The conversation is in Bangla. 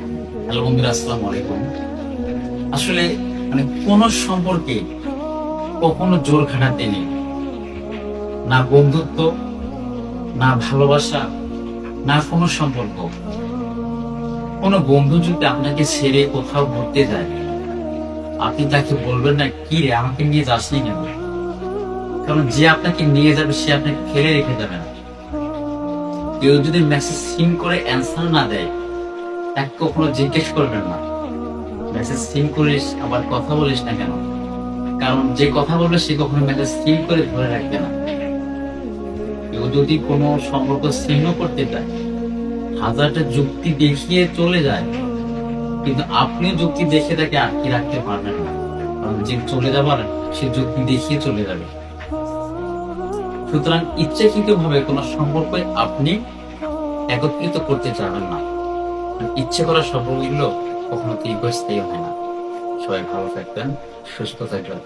হ্যালো বন্ধুরা, আসসালামু আলাইকুম। আসলে কোন সম্পর্কে কখনো জোর খাটাতে নেই। না বন্ধুত্ব, না ভালোবাসা, না কোনো সম্পর্ক। কোনো বন্ধু যদি আপনাকে ছেড়ে কোথাও ঘুরতে যায়, আপনি তাকে বলবেন না, কি রে আমাকে নিয়ে যাসনি কেন? কারণ যে আপনাকে নিয়ে যাবে সে আপনাকে ফেলে রেখে যাবে না। কেউ যদি মেসেজ সিন করে অ্যান্সার না দেয়, তাকে কখনো জিজ্ঞেস করবেন না মেসেজ সিন করিস আবার কথা বলিস না কেন। কারণ যে কথা বলবে সে কখনো মেসেজ সিন করে ধরে রাখবে না। কেউ যদি কোনো সম্পর্ক ছিন্ন করতে চায়, হাজারটা যুক্তি দেখিয়ে চলে যায়, কিন্তু আপনি যুক্তি দেখে তাকে আটকে রাখতে পারবেন না। কারণ যে চলে যাবার সে যুক্তি দেখিয়ে চলে যাবে। সুতরাং ইচ্ছাকৃত ভাবে কোনো সম্পর্ক আপনি একত্রিত করতে চাবেন না। ইচ্ছে করা সম্পর্কগুলো কখনো দীর্ঘস্থায়ী হয় না। সবাই ভালো থাকবেন, সুস্থ থাকবেন।